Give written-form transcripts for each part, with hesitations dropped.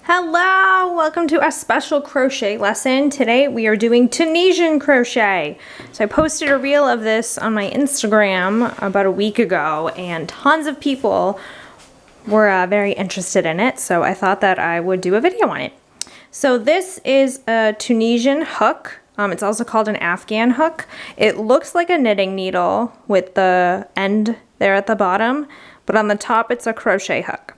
Hello, welcome to a special crochet lesson. Today we are doing Tunisian crochet. So I posted a reel of this on my Instagram about a week ago and tons of people were very interested in it. So I thought that I would do a video on it. So this is a Tunisian hook. It's also called an Afghan hook. It looks like a knitting needle with the end there at the bottom, but on the top it's a crochet hook.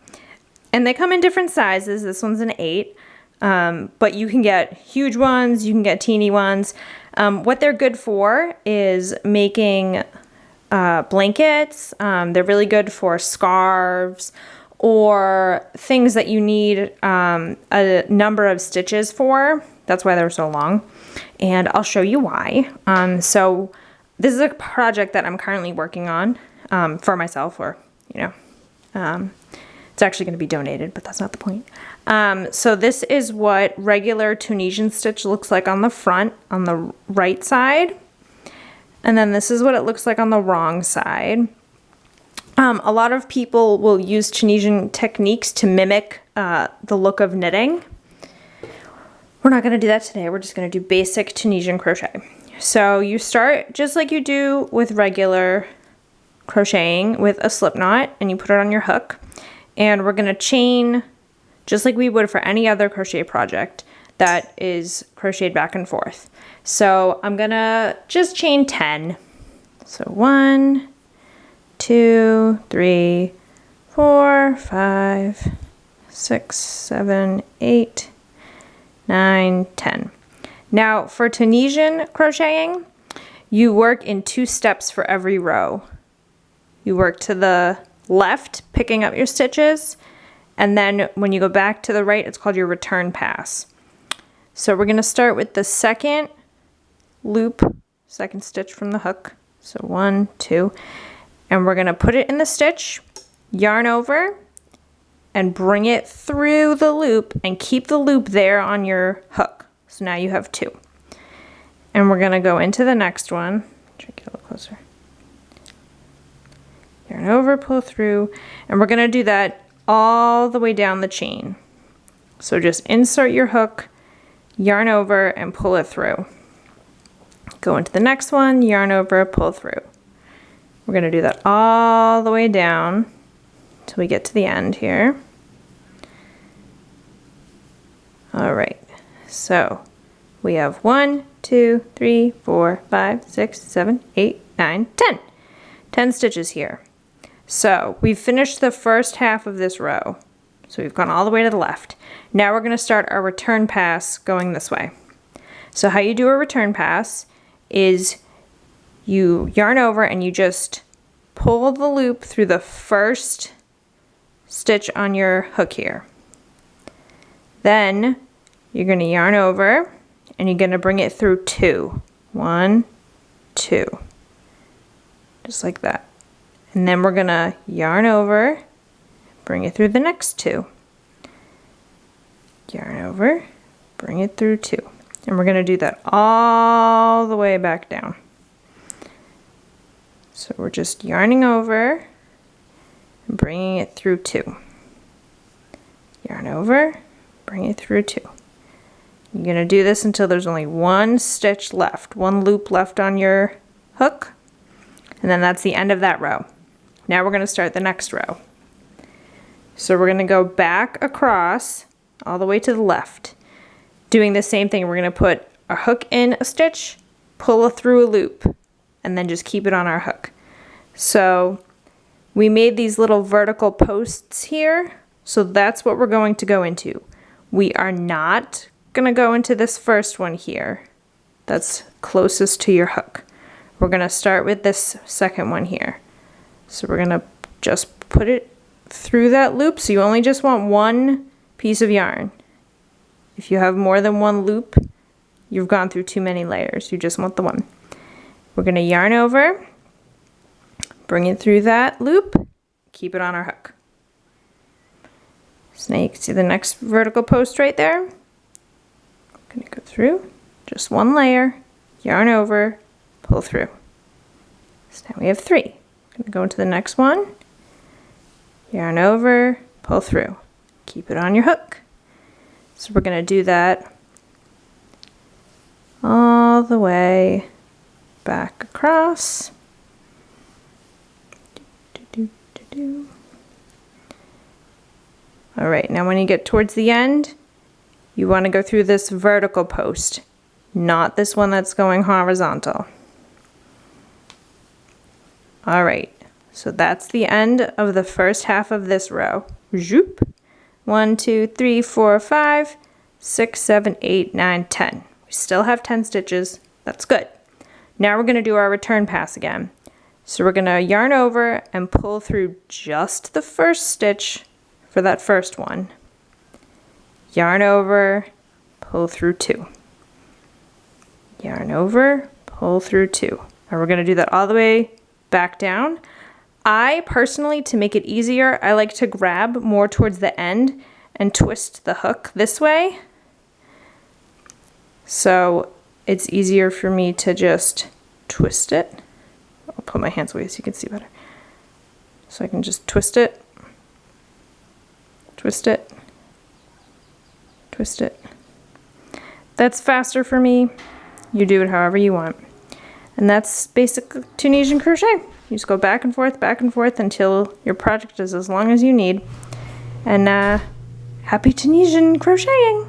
And they come in different sizes. This one's an 8, but you can get huge ones, you can get teeny ones. What they're good for is making blankets. They're really good for scarves or things that you need a number of stitches for. That's why they're so long. And I'll show you why. So this is a project that I'm currently working on for myself, or, you know, it's actually going to be donated, but that's not the point. So this is what regular Tunisian stitch looks like on the front, on the right side. And then this is what it looks like on the wrong side. A lot of people will use Tunisian techniques to mimic the look of knitting. We're not going to do that today. We're just going to do basic Tunisian crochet. So you start just like you do with regular crocheting with a slip knot, and you put it on your hook. And we're going to chain just like we would for any other crochet project that is crocheted back and forth. So I'm going to just chain 10. So 1, 2, 3, 4, 5, 6, 7, 8, 9, 10. Now for Tunisian crocheting, you work in 2 steps for every row. You work to the left, picking up your stitches, and then when you go back to the right, it's called your return pass. So we're going to start with the second loop, second stitch from the hook. So 1, 2, and we're going to put it in the stitch, yarn over, and bring it through the loop and keep the loop there on your hook. So now you have 2. And we're going to go into the next one. Try to get a little closer. Yarn over, pull through, and we're going to do that all the way down the chain. So just insert your hook, yarn over, and pull it through. Go into the next one, yarn over, pull through. We're going to do that all the way down till we get to the end here. All right, so we have 1, 2, 3, 4, 5, 6, 7, 8, 9, 10. 10 stitches here. So we've finished the first half of this row. So we've gone all the way to the left. Now we're going to start our return pass going this way. So how you do a return pass is you yarn over and you just pull the loop through the first stitch on your hook here. Then you're going to yarn over and you're going to bring it through 2. 1, 2. Just like that. And then we're going to yarn over, bring it through the next 2. Yarn over, bring it through 2. And we're going to do that all the way back down. So we're just yarning over and bringing it through 2. Yarn over, bring it through 2. You're going to do this until there's only 1 stitch left, 1 loop left on your hook. And then that's the end of that row. Now we're going to start the next row. So we're going to go back across all the way to the left. Doing the same thing, we're going to put a hook in a stitch, pull it through a loop, and then just keep it on our hook. So we made these little vertical posts here, so that's what we're going to go into. We are not going to go into this first one here that's closest to your hook. We're going to start with this second one here. So we're going to just put it through that loop. So you only just want 1 piece of yarn. If you have more than 1 loop, you've gone through too many layers. You just want the 1. We're going to yarn over, bring it through that loop, keep it on our hook. So now you can see the next vertical post right there. I'm going to go through just 1 layer, yarn over, pull through. So now we have 3. I'm going to go into the next one, yarn over, pull through, keep it on your hook. So we're going to do that all the way back across. All right, now when you get towards the end, you want to go through this vertical post, not this one that's going horizontal. All right, so that's the end of the first half of this row. Zoop. 1, 2, 3, 4, 5, 6, 7, 8, 9, 10. We still have 10 stitches. That's good. Now we're going to do our return pass again. So we're going to yarn over and pull through just the first stitch for that first one. Yarn over, pull through 2. Yarn over, pull through 2. And we're going to do that all the way back down. I personally, to make it easier, I like to grab more towards the end and twist the hook this way. So it's easier for me to just twist it. I'll put my hands away so you can see better. So I can just twist it, twist it, twist it. That's faster for me. You do it however you want. And that's basic Tunisian crochet. You just go back and forth until your project is as long as you need. And happy Tunisian crocheting!